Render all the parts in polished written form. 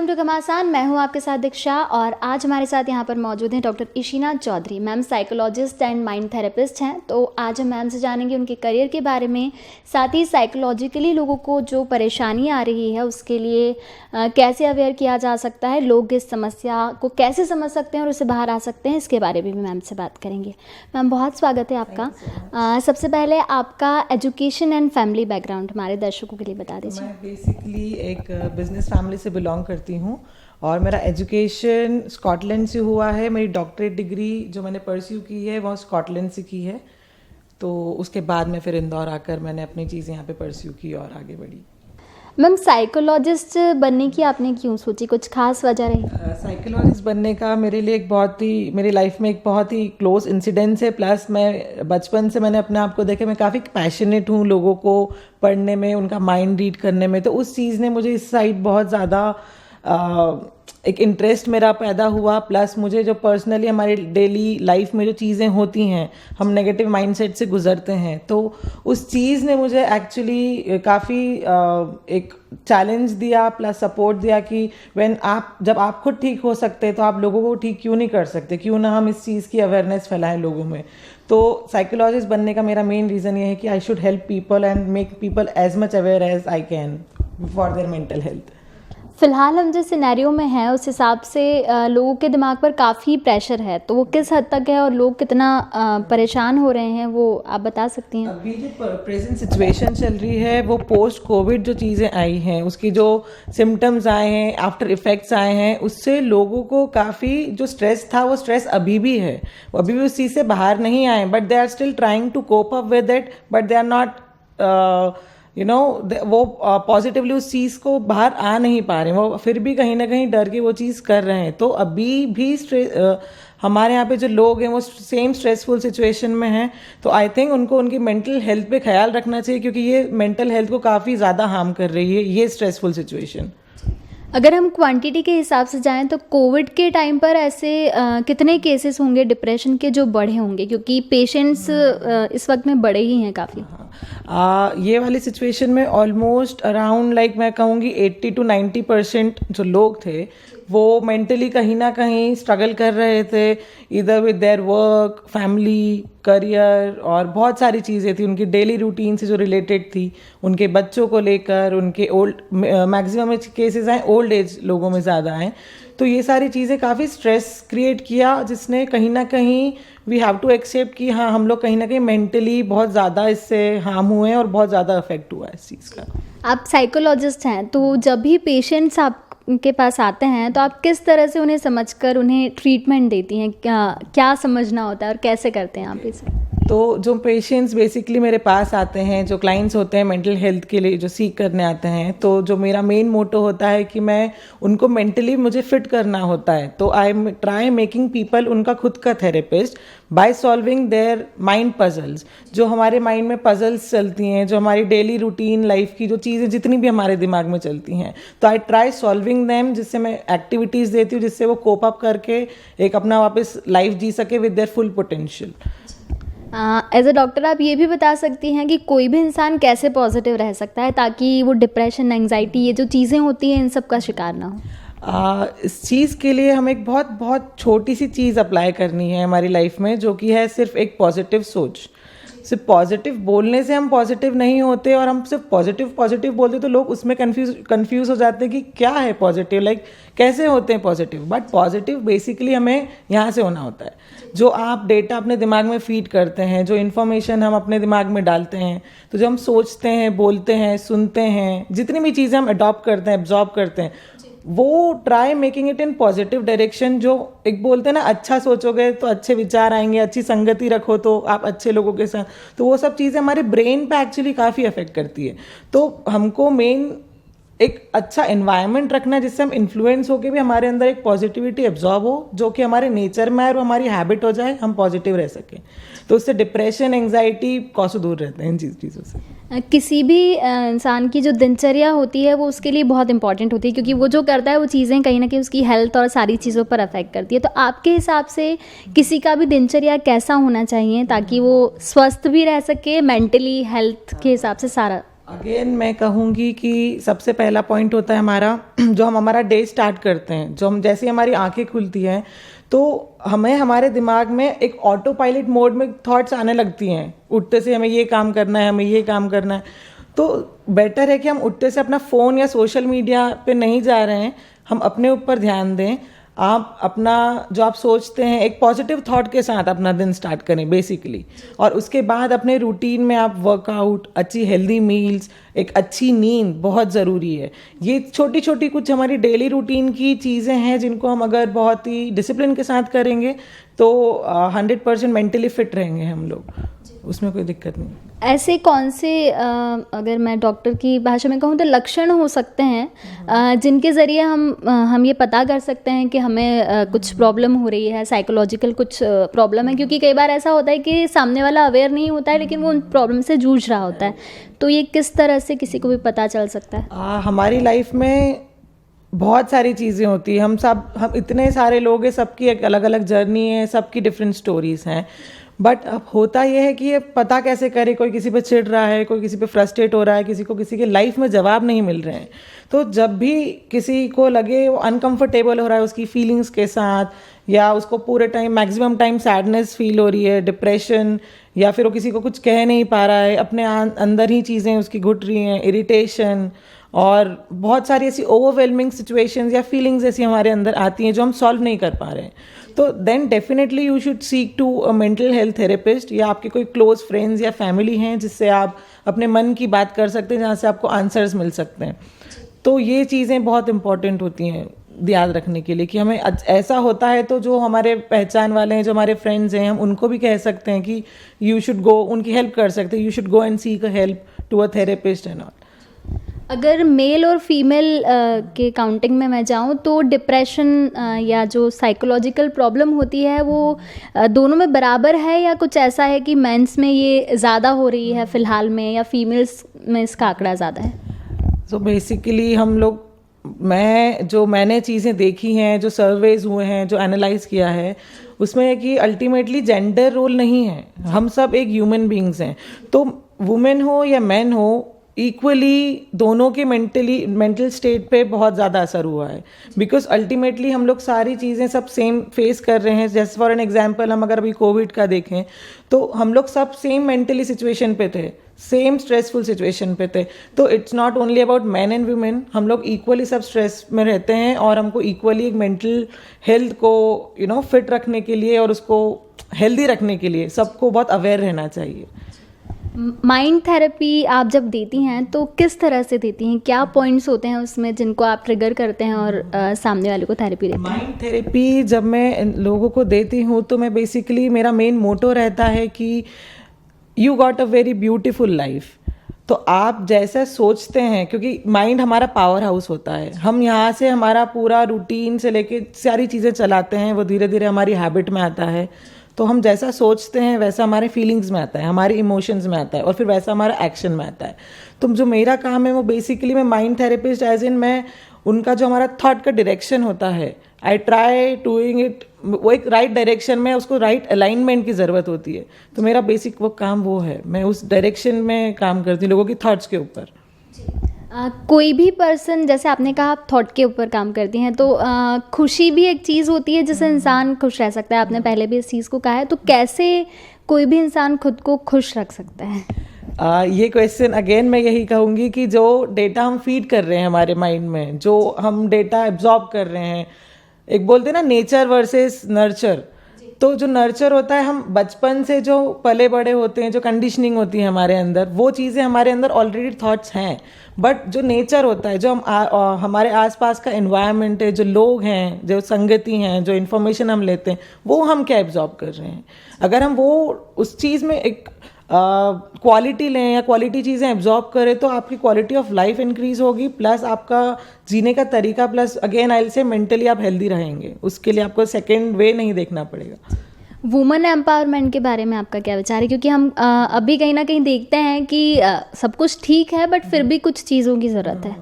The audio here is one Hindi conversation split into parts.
वेलकम टू घमासान। मैं हूं आपके साथ दीक्षा और आज हमारे साथ यहां पर मौजूद हैं doctor Ishina Chaudhary. Ma'am psychologist and mind therapist हैं। तो आज हम मैम से जानेंगे उनके करियर के बारे में, साथ ही साइकोलॉजिकली लोगों को जो परेशानी आ रही है उसके लिए कैसे अवेयर किया जा सकता है, लोग इस समस्या को कैसे समझ सकते हैं और उससे बाहर आ सकते हैं, इसके बारे में भी मैम से बात करेंगे। मैम बहुत स्वागत है आपका। सबसे पहले आपका एजुकेशन एंड फैमिली बैकग्राउंड हमारे दर्शकों के लिए बता दीजिए। मैं बेसिकली एक बिजनेस फैमिली से बिलोंग करती हूँ और मेरा एजुकेशन स्कॉटलैंड से हुआ है। मेरी डॉक्टरेट डिग्री जो मैंने परस्यू की है वो स्कॉटलैंड से की है। तो उसके बाद में फिर इंदौर आकर मैंने अपनी चीज़ें यहाँ पे परस्यू की और आगे बढ़ी। मैम साइकोलॉजिस्ट बनने की आपने क्यों सोची, कुछ खास वजह रही? साइकोलॉजिस्ट बनने का मेरे लिए मेरी लाइफ में एक बहुत ही क्लोज इंसिडेंस है। प्लस मैं बचपन से मैंने अपने आप को देखा, मैं काफ़ी पैशनेट हूँ लोगों को पढ़ने में, उनका माइंड रीड करने में। तो उस चीज़ ने मुझे इस साइड बहुत ज़्यादा एक इंटरेस्ट मेरा पैदा हुआ। प्लस मुझे जो पर्सनली हमारी डेली लाइफ में जो चीज़ें होती हैं, हम नेगेटिव माइंडसेट से गुजरते हैं, तो उस चीज़ ने मुझे एक्चुअली काफ़ी एक चैलेंज दिया प्लस सपोर्ट दिया कि जब आप खुद ठीक हो सकते तो आप लोगों को ठीक क्यों नहीं कर सकते, क्यों ना हम इस चीज़ की अवेयरनेस फैलाएं लोगों में। तो साइकोलॉजिस्ट बनने का मेरा मेन रीज़न ये है कि I should help people and make people as much aware as I can for their mental health. फिलहाल हम जिस सिनेरियो में हैं उस हिसाब से लोगों के दिमाग पर काफ़ी प्रेशर है, तो वो किस हद तक है और लोग कितना परेशान हो रहे हैं, वो आप बता सकती हैं? अभी जो प्रेजेंट सिचुएशन चल रही है वो पोस्ट कोविड जो चीज़ें आई हैं, उसकी जो सिम्टम्स आए हैं, आफ्टर इफेक्ट्स आए हैं, उससे लोगों को काफ़ी जो स्ट्रेस था वो स्ट्रेस अभी भी है। वो अभी भी उस चीज़ से बाहर नहीं आए, but they are still trying to cope up with it, but they are not वो पॉजिटिवली उस चीज़ को बाहर आ नहीं पा रहे हैं। वो फिर भी कहीं ना कहीं डर के वो चीज़ कर रहे हैं। तो अभी भी हमारे यहाँ पे जो लोग हैं वो सेम स्ट्रेसफुल सिचुएशन में हैं। तो आई थिंक उनको उनकी मेंटल हेल्थ पे ख्याल रखना चाहिए, क्योंकि ये मेंटल हेल्थ को काफ़ी ज़्यादा हार्म कर रही है ये स्ट्रेसफुल सिचुएशन। अगर हम क्वांटिटी के हिसाब से जाएं तो कोविड के टाइम पर ऐसे कितने केसेस होंगे डिप्रेशन के जो बढ़े होंगे, क्योंकि पेशेंट्स इस वक्त में बढ़े ही हैं काफ़ी। ये वाली सिचुएशन में ऑलमोस्ट अराउंड मैं कहूँगी 80 to 90% जो लोग थे वो मेंटली कहीं ना कहीं स्ट्रगल कर रहे थे, इधर with their work, family, career और बहुत सारी चीज़ें थी उनकी डेली रूटीन से जो रिलेटेड थी, उनके बच्चों को लेकर, उनके मैक्सिमम केसेस आए ओल्ड एज लोगों में ज़्यादा आए। तो ये सारी चीज़ें काफ़ी स्ट्रेस क्रिएट किया, जिसने कहीं ना कहीं वी हैव टू एक्सेप्ट कि हाँ, हम लोग कहीं ना कहीं मेंटली बहुत ज़्यादा इससे हार्म हुए हैं और बहुत ज़्यादा इफेक्ट हुआ है इस चीज़ का। आप साइकोलॉजिस्ट हैं, तो जब भी पेशेंट्स आपके पास आते हैं तो आप किस तरह से उन्हें समझकर उन्हें ट्रीटमेंट देती हैं? क्या समझना होता है और कैसे करते हैं आप इसे? तो जो पेशेंट्स बेसिकली मेरे पास आते हैं, जो क्लाइंट्स होते हैं मेंटल हेल्थ के लिए जो सीख करने आते हैं, तो जो मेरा मेन मोटो होता है कि मैं उनको मेंटली मुझे फिट करना होता है। तो आई ट्राई मेकिंग पीपल उनका खुद का therapist by solving their mind puzzles. जो हमारे माइंड में पजल्स चलती हैं, जो हमारी डेली रूटीन लाइफ की जो चीज़ें जितनी भी हमारे दिमाग में चलती हैं, तो आई ट्राई सॉल्विंग देम, जिससे मैं एक्टिविटीज़ देती हूँ जिससे वो कोप अप करके एक अपना वापस लाइफ जी सके with their full potential. As a doctor आप ये भी बता सकती हैं कि कोई भी इंसान कैसे पॉजिटिव रह सकता है ताकि वो डिप्रेशन, एंग्जाइटी, ये जो चीज़ें होती हैं इन सब का शिकार ना हो? इस चीज़ के लिए हमें एक बहुत बहुत छोटी सी चीज़ अप्लाई करनी है हमारी लाइफ में, जो कि है सिर्फ एक पॉजिटिव सोच। सिर्फ पॉजिटिव बोलने से हम पॉजिटिव नहीं होते, और हम सिर्फ पॉजिटिव बोलते तो लोग उसमें कंफ्यूज हो जाते हैं कि क्या है पॉजिटिव, कैसे होते हैं पॉजिटिव। बट पॉजिटिव बेसिकली हमें यहाँ से होना होता है। जो आप डेटा अपने दिमाग में फीड करते हैं, जो इन्फॉर्मेशन हम अपने दिमाग में डालते हैं, तो जो हम सोचते हैं, बोलते हैं, सुनते हैं, जितनी भी चीज़ें हम अडॉप्ट करते हैं, एब्जॉर्ब करते हैं, वो try making it in positive direction. जो एक बोलते हैं ना, अच्छा सोचोगे तो अच्छे विचार आएंगे, अच्छी संगति रखो तो आप अच्छे लोगों के साथ, तो वो सब चीज़ें हमारे ब्रेन पे एक्चुअली काफ़ी अफेक्ट करती है। तो हमको मेन एक अच्छा एनवायरनमेंट रखना है जिससे हम इन्फ्लुएंस होकर भी हमारे अंदर एक पॉजिटिविटी एब्जॉर्ब हो, जो कि हमारे नेचर में है और हमारी हैबिट हो जाए, हम पॉजिटिव रह सकें। तो उससे डिप्रेशन, एंग्जाइटी कौसो दूर रहते हैं इन चीज़ों से। किसी भी इंसान की जो दिनचर्या होती है वो उसके लिए बहुत इंपॉर्टेंट होती है, क्योंकि वो जो करता है वो चीज़ें कहीं ना कहीं उसकी हेल्थ और सारी चीज़ों पर अफेक्ट करती है। तो आपके हिसाब से किसी का भी दिनचर्या कैसा होना चाहिए ताकि वो स्वस्थ भी रह सके, मेंटली हेल्थ के हिसाब से सारा? अगेन मैं कहूँगी कि सबसे पहला पॉइंट होता है हमारा जो हम हमारा डे स्टार्ट करते हैं, जो हम जैसे हमारी आंखें खुलती हैं तो हमें हमारे दिमाग में एक ऑटो पायलट मोड में थॉट्स आने लगती हैं। उठते से हमें ये काम करना है, हमें ये काम करना है, तो बेटर है कि हम उठते से अपना फ़ोन या सोशल मीडिया पे नहीं जा रहे हैं, हम अपने ऊपर ध्यान दें। आप अपना जो आप सोचते हैं एक पॉजिटिव थॉट के साथ अपना दिन स्टार्ट करें बेसिकली, और उसके बाद अपने रूटीन में आप वर्कआउट, अच्छी हेल्दी मील्स, एक अच्छी नींद बहुत ज़रूरी है। ये छोटी छोटी कुछ हमारी डेली रूटीन की चीज़ें हैं जिनको हम अगर बहुत ही डिसिप्लिन के साथ करेंगे तो 100% मेंटली फिट रहेंगे हम लोग, उसमें कोई दिक्कत नहीं। ऐसे कौन से अगर मैं डॉक्टर की भाषा में कहूँ तो लक्षण हो सकते हैं जिनके ज़रिए हम ये पता कर सकते हैं कि हमें कुछ प्रॉब्लम हो रही है, साइकोलॉजिकल कुछ प्रॉब्लम है? क्योंकि कई बार ऐसा होता है कि सामने वाला अवेयर नहीं होता है लेकिन वो उन प्रॉब्लम से जूझ रहा होता है, तो ये किस तरह से किसी को भी पता चल सकता है? हमारी लाइफ में बहुत सारी चीज़ें होती हैं, हम इतने सारे लोग हैं, सबकी एक अलग अलग जर्नी है, सबकी डिफरेंट स्टोरीज हैं। बट अब होता यह है कि ये पता कैसे करे, कोई किसी पे चिढ़ रहा है, कोई किसी पे फ्रस्ट्रेट हो रहा है, किसी को किसी के लाइफ में जवाब नहीं मिल रहे हैं। तो जब भी किसी को लगे वो अनकंफर्टेबल हो रहा है उसकी फीलिंग्स के साथ, या उसको पूरे time maximum time sadness feel हो रही है, डिप्रेशन, या फिर वो किसी को कुछ कह नहीं पा रहा है, अपने अंदर ही चीज़ें उसकी घुट रही हैं, इरिटेशन और बहुत सारी ऐसी ओवरवेलमिंग सिचुएशंस या फीलिंग्स ऐसी हमारे अंदर आती हैं जो हम सॉल्व नहीं कर पा रहे हैं, तो then definitely you should seek to a mental health therapist, या आपके कोई क्लोज फ्रेंड्स या फैमिली हैं जिससे आप अपने मन की बात कर सकते हैं, जहाँ से आपको आंसर्स मिल सकते हैं। तो ये चीज़ें बहुत इंपॉर्टेंट होती हैं याद रखने के लिए कि हमें ऐसा होता है तो जो हमारे पहचान वाले हैं, जो हमारे फ्रेंड्स हैं, हम उनको भी कह सकते हैं कि यू शुड गो, उनकी हेल्प कर सकते हैं, you should go and seek a help to a therapist and all. अगर मेल और फीमेल के काउंटिंग में मैं जाऊं तो डिप्रेशन या जो साइकोलॉजिकल प्रॉब्लम होती है वो दोनों में बराबर है, या कुछ ऐसा है कि मेंस में ये ज़्यादा हो रही है फ़िलहाल में, या फीमेल्स में इसका आंकड़ा ज़्यादा है? सो बेसिकली मैंने चीज़ें देखी हैं, जो सर्वेज हुए हैं, जो एनालाइज किया है, उसमें है कि अल्टीमेटली जेंडर रोल नहीं है, हम सब एक ह्यूमन बींग्स हैं। तो वुमेन हो या मैन हो, इक्वली दोनों के मेंटल स्टेट पे बहुत ज़्यादा असर हुआ है, बिकॉज अल्टीमेटली हम लोग सारी चीज़ें सब सेम फेस कर रहे हैं। जैसे फॉर एन एग्जांपल हम अगर अभी कोविड का देखें तो हम लोग सब सेम मेंटली सिचुएशन पे थे, सेम स्ट्रेसफुल सिचुएशन पे थे। तो it's not only about man and women, हम लोग इक्वली सब स्ट्रेस में रहते हैं, और हमको इक्वली एक मेंटल हेल्थ को फिट रखने के लिए और उसको हेल्दी रखने के लिए सबको बहुत अवेयर रहना चाहिए। माइंड थेरेपी आप जब देती हैं तो किस तरह से देती हैं? क्या पॉइंट्स होते हैं उसमें जिनको आप ट्रिगर करते हैं और सामने वाले को थेरेपी देते हैं? माइंड थेरेपी जब मैं लोगों को देती हूँ तो मैं बेसिकली, मेरा मेन मोटो रहता है कि you got a very beautiful life. तो आप जैसा सोचते हैं, क्योंकि माइंड हमारा पावर हाउस होता है, हम यहाँ से हमारा पूरा रूटीन से लेके सारी चीज़ें चलाते हैं, वो धीरे धीरे हमारी हैबिट में आता है। तो हम जैसा सोचते हैं वैसा हमारे फीलिंग्स में आता है, हमारे इमोशंस में आता है, और फिर वैसा हमारा एक्शन में आता है। तो जो मेरा काम है वो बेसिकली, मैं माइंड थेरेपिस्ट एज इन, मैं उनका जो हमारा थॉट का डायरेक्शन होता है, आई ट्राई डूइंग इट, वो एक राइट डायरेक्शन में, उसको राइट अलाइनमेंट की ज़रूरत होती है। तो मेरा बेसिक वो काम वो है, मैं उस डायरेक्शन में काम करती हूँ लोगों की थॉट्स के ऊपर। कोई भी पर्सन, जैसे आपने कहा आप थॉट के ऊपर काम करती हैं, तो खुशी भी एक चीज़ होती है जिससे इंसान खुश रह सकता है, आपने पहले भी इस चीज़ को कहा है, तो कैसे कोई भी इंसान खुद को खुश रख सकता है? ये क्वेश्चन अगेन मैं यही कहूँगी कि जो डेटा हम फीड कर रहे हैं हमारे माइंड में, जो हम डेटा एब्जॉर्ब कर रहे हैं, एक बोलते हैं ना नेचर वर्सेस नर्चर, तो जो नर्चर होता है, हम बचपन से जो पले बड़े होते हैं, जो कंडीशनिंग होती है हमारे अंदर, वो चीज़ें हमारे अंदर ऑलरेडी थॉट्स हैं। बट जो नेचर होता है, जो हमारे आसपास का एनवायरनमेंट है, जो लोग हैं, जो संगति हैं, जो इन्फॉर्मेशन हम लेते हैं, वो हम क्या एब्जॉर्ब कर रहे हैं। अगर हम वो उस चीज़ में एक क्वालिटी लें या क्वालिटी चीज़ें एब्जॉर्ब करें, तो आपकी क्वालिटी ऑफ लाइफ इंक्रीज होगी, प्लस आपका जीने का तरीका, प्लस अगेन आई विल से मेंटली आप हेल्दी रहेंगे। उसके लिए आपको सेकेंड वे नहीं देखना पड़ेगा। वुमेन एम्पावरमेंट के बारे में आपका क्या विचार है? क्योंकि हम अभी कहीं ना कहीं देखते हैं कि सब कुछ ठीक है बट फिर भी कुछ चीज़ों की ज़रूरत है।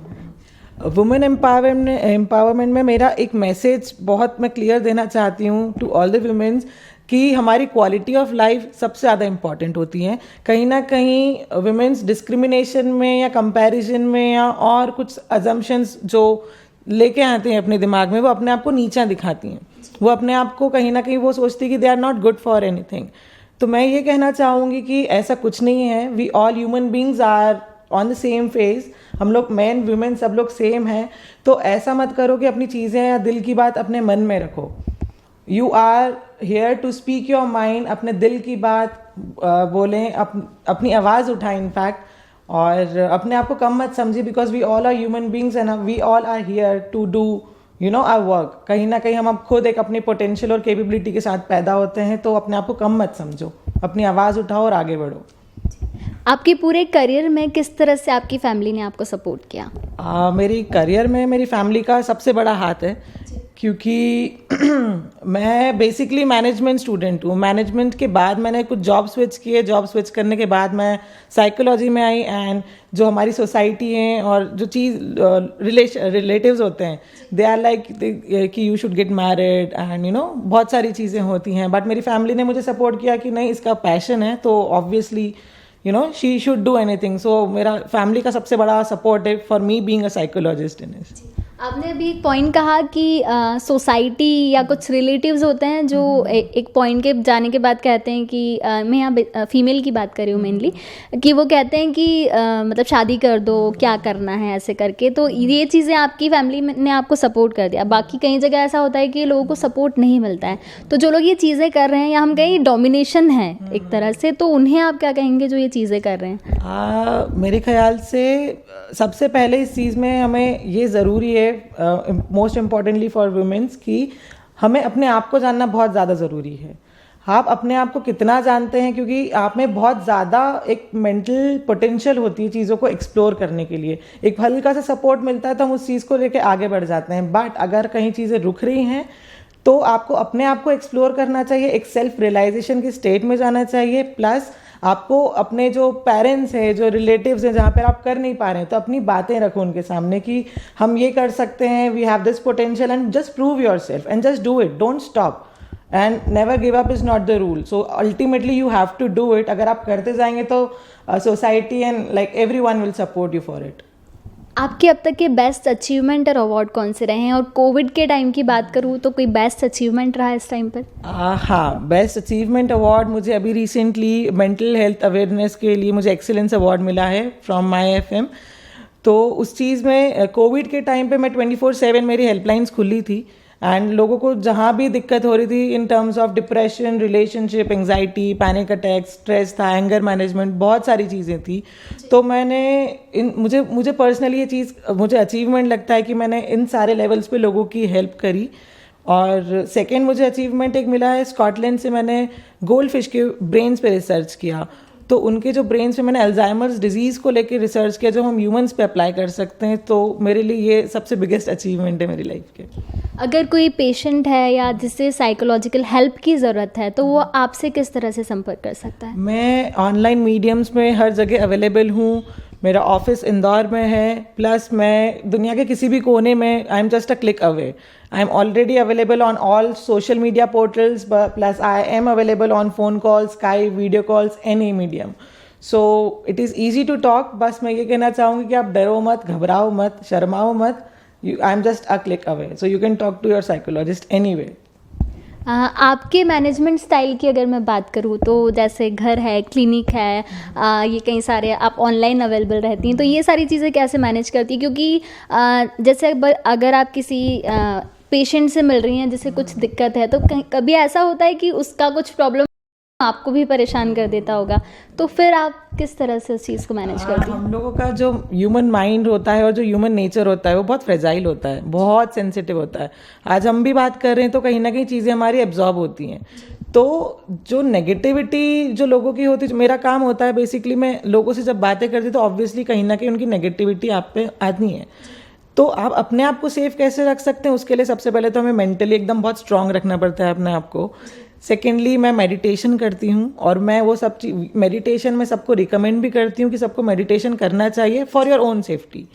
वुमेन एम्पावरमेंट में मेरा एक मैसेज बहुत मैं क्लियर देना चाहती हूँ टू ऑल द वुमेन्स कि हमारी क्वालिटी ऑफ लाइफ सबसे ज़्यादा इम्पॉर्टेंट होती है। कहीं ना कहीं वुमेन्स डिस्क्रिमिनेशन में या कंपैरिजन में या और कुछ अजम्पशंस जो लेके आते हैं अपने दिमाग में, वो अपने आप को नीचा दिखाती हैं। वो अपने आप को कहीं ना कहीं वो सोचती है कि they are not good for anything. तो मैं ये कहना चाहूँगी कि ऐसा कुछ नहीं है। We all human beings are on the same phase. हम लोग मैन वुमेन सब लोग सेम हैं। तो ऐसा मत करो कि अपनी चीज़ें या दिल की बात अपने मन में रखो। You are here to speak your mind. अपने दिल की बात बोलें, अपनी आवाज़ उठाएं इनफैक्ट, और अपने आप को कम मत समझिए, because we all are human beings and we all are here to do our work. कहीं ना कहीं हम अब खुद एक अपनी पोटेंशियल और कैपेबिलिटी के साथ पैदा होते हैं। तो अपने आप को कम मत समझो, अपनी आवाज़ उठाओ और आगे बढ़ो। आपके पूरे करियर में किस तरह से आपकी फैमिली ने आपको सपोर्ट किया? मेरी करियर में मेरी फैमिली का सबसे बड़ा हाथ है, क्योंकि मैं बेसिकली मैनेजमेंट स्टूडेंट हूँ। मैनेजमेंट के बाद मैंने कुछ जॉब स्विच किए। जॉब स्विच करने के बाद मैं साइकोलॉजी में आई। एंड जो हमारी सोसाइटी है और जो चीज़ रिलेटिव्स होते हैं, दे आर लाइक कि you should get married and बहुत सारी चीज़ें होती हैं। बट मेरी फैमिली ने मुझे सपोर्ट किया कि नहीं, इसका पैशन है तो obviously she should do anything. So मेरा फैमिली का सबसे बड़ा सपोर्ट है for me being a psychologist in this. आपने अभी एक पॉइंट कहा कि सोसाइटी या कुछ रिलेटिव्स होते हैं जो एक पॉइंट के जाने के बाद कहते हैं कि मैं यहाँ फीमेल की बात कर रही हूँ मेनली, कि वो कहते हैं कि मतलब शादी कर दो, क्या करना है ऐसे करके। तो ये चीज़ें आपकी फैमिली ने आपको सपोर्ट कर दिया। बाकी कई जगह ऐसा होता है कि लोगों को सपोर्ट नहीं मिलता है। तो जो लोग ये चीज़ें कर रहे हैं, या हम कहें डोमिनेशन है एक तरह से, तो उन्हें आप क्या कहेंगे जो ये चीज़ें कर रहे हैं? मेरे ख्याल से सबसे पहले इस चीज़ में हमें ये ज़रूरी है, मोस्ट इम्पॉर्टेंटली फॉर वुमेन्स, कि हमें अपने आप को जानना बहुत ज़्यादा ज़रूरी है। आप अपने आप को कितना जानते हैं, क्योंकि आप में बहुत ज़्यादा एक मेंटल पोटेंशियल होती है चीज़ों को एक्सप्लोर करने के लिए। एक हल्का सा सपोर्ट मिलता है तो हम उस चीज़ को लेकर आगे बढ़ जाते हैं। बट अगर कहीं चीज़ें रुक रही हैं तो आपको अपने आप को एक्सप्लोर करना चाहिए, एक सेल्फ रियलाइजेशन की स्टेट में जाना चाहिए। प्लस आपको अपने जो पेरेंट्स हैं, जो रिलेटिव्स हैं, जहाँ पर आप कर नहीं पा रहे हैं, तो अपनी बातें रखो उनके सामने कि हम ये कर सकते हैं, we have this potential, and just prove yourself and just do it, don't stop. And never give up is not the rule. So ultimately you have to do it. अगर आप करते जाएंगे तो society and like everyone will support you for it. आपके अब तक के बेस्ट अचीवमेंट और अवार्ड कौन से रहे हैं? और कोविड के टाइम की बात करूँ तो कोई बेस्ट अचीवमेंट रहा इस टाइम पर? हाँ, बेस्ट अचीवमेंट अवार्ड मुझे अभी रिसेंटली मेंटल हेल्थ अवेयरनेस के लिए मुझे एक्सीलेंस अवार्ड मिला है फ्रॉम माई FM। तो उस चीज़ में कोविड के टाइम पे मैं 24/7 मेरी हेल्पलाइंस खुली थी, एंड लोगों को जहाँ भी दिक्कत हो रही थी in terms of depression, relationship, anxiety, panic attack, stress था, एंगर मैनेजमेंट, बहुत सारी चीज़ें थी। तो मैंने मुझे पर्सनली ये चीज़ मुझे अचीवमेंट लगता है कि मैंने इन सारे लेवल्स पे लोगों की हेल्प करी। और सेकेंड मुझे अचीवमेंट एक मिला है, स्कॉटलैंड से मैंने गोल्ड फिश के ब्रेन्स पे रिसर्च किया। तो उनके जो ब्रेन्स पे मैंने अल्जाइमर्स डिजीज़ को लेकर रिसर्च किया जो हम ह्यूमंस पे अप्लाई कर सकते हैं। तो मेरे लिए ये सबसे बिगेस्ट अचीवमेंट है मेरी लाइफ के। अगर कोई पेशेंट है या जिसे साइकोलॉजिकल हेल्प की ज़रूरत है तो वो आपसे किस तरह से संपर्क कर सकता है? मैं ऑनलाइन मीडियम्स में हर जगह अवेलेबल हूँ। मेरा ऑफिस इंदौर में है, प्लस मैं दुनिया के किसी भी कोने में, I am just a click away. I am already available on all social media portals, plus I am available on phone calls, Skype, video calls, any medium. So it is easy to talk. बस मैं ये कहना चाहूँगी कि आप डरो मत, घबराओ मत, शर्माओ मत। I am just a click away, so you can talk to your psychologist any way. आपके मैनेजमेंट स्टाइल की अगर मैं बात करूँ तो जैसे घर है, क्लिनिक है, ये कई सारे आप ऑनलाइन अवेलेबल रहती हैं, तो ये सारी चीज़ें कैसे मैनेज करती हैं? क्योंकि जैसे अगर आप किसी पेशेंट से मिल रही हैं जिसे कुछ दिक्कत है, तो कभी ऐसा होता है कि उसका कुछ प्रॉब्लम आपको भी परेशान कर देता होगा, तो फिर आप किस तरह से उस चीज़ को मैनेज करती हैं? हम लोगों का जो ह्यूमन माइंड होता है और जो ह्यूमन नेचर होता है वो बहुत फ्रेजाइल होता है, बहुत सेंसिटिव होता है। आज हम भी बात कर रहे हैं तो कहीं ना कहीं चीज़ें हमारी एब्जॉर्ब होती हैं। तो जो नेगेटिविटी जो लोगों की होती है, मेरा काम होता है बेसिकली, मैं लोगों से जब बातें करती तो ऑब्वियसली कहीं ना कहीं उनकी नेगेटिविटी आप पे आती है। तो आप अपने आप को सेफ कैसे रख सकते हैं, उसके लिए सबसे पहले तो हमें मेंटली एकदम बहुत स्ट्रांग रखना पड़ता है अपने आप को। सेकेंडली मैं मेडिटेशन करती हूँ, और मैं वो सब मेडिटेशन में सबको रिकमेंड भी करती हूँ कि सबको मेडिटेशन करना चाहिए फॉर योर ओन सेफ्टी।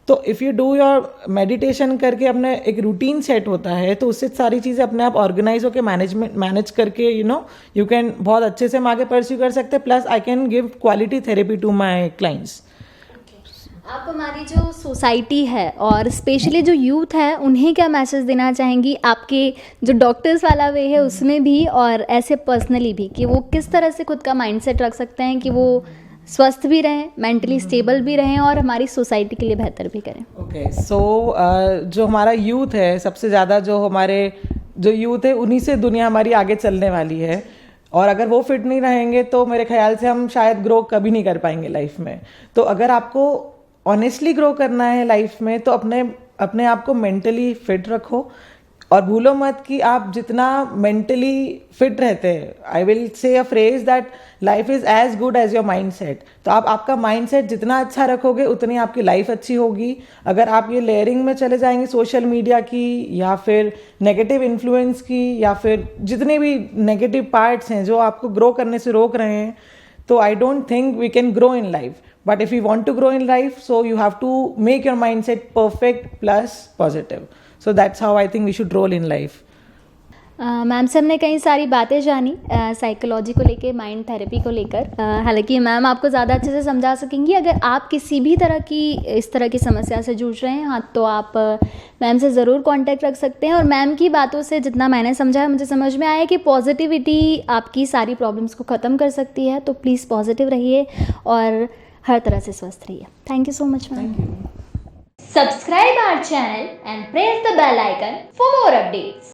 तो if you do your meditation करके अपने एक रूटीन सेट होता है तो उससे सारी चीज़ें अपने आप ऑर्गेनाइज होकर मैनेज करके यू कैन बहुत अच्छे से हम आगे परस्यू कर सकते हैं. Plus I can give quality therapy to my clients. आप हमारी जो सोसाइटी है और स्पेशली जो यूथ है उन्हें क्या मैसेज देना चाहेंगी आपके जो डॉक्टर्स वाला वे है उसमें भी और ऐसे पर्सनली भी, कि वो किस तरह से खुद का माइंडसेट रख सकते हैं कि वो स्वस्थ भी रहें, मेंटली स्टेबल भी रहें और हमारी सोसाइटी के लिए बेहतर भी करें? ओके, सो जो हमारा यूथ है, सबसे ज़्यादा जो यूथ है उन्हीं से दुनिया हमारी आगे चलने वाली है. और अगर वो फिट नहीं रहेंगे तो मेरे ख्याल से हम शायद ग्रो कभी नहीं कर पाएंगे लाइफ में. तो अगर आपको ऑनेस्टली ग्रो करना है लाइफ में तो अपने आप को मेंटली फिट रखो. और भूलो मत कि आप जितना मेंटली फिट रहते हैं, I will say a phrase that life is as good as your mindset. तो आप आपका माइंड सेट जितना अच्छा रखोगे उतनी आपकी लाइफ अच्छी होगी. अगर आप ये लेयरिंग में चले जाएंगे सोशल मीडिया की या फिर नेगेटिव इन्फ्लुएंस की या फिर जितने भी नेगेटिव पार्ट्स हैं जो आपको ग्रो करने से रोक रहे हैं, तो I don't think we can grow in life. But if you want to grow in life, so you have to make your mindset perfect plus positive. So that's how I think we should roll in life. Ma'am से हमने कई सारी बातें जानी साइकोलॉजी को लेकर, माइंड थेरेपी को लेकर. हालांकि मैम आपको ज़्यादा अच्छे से समझा सकेंगी. अगर आप किसी भी इस तरह की समस्या से जूझ रहे हैं, हाँ, तो आप मैम से ज़रूर कांटेक्ट रख सकते हैं. और मैम की बातों से जितना मैंने समझा है, मुझे समझ में आया कि पॉजिटिविटी आपकी सारी प्रॉब्लम्स को ख़त्म कर सकती है. तो प्लीज़ पॉजिटिव रहिए और हर तरह से स्वस्थ रहिए. Thank you so much ma'am. Subscribe our channel and press the bell icon for more updates.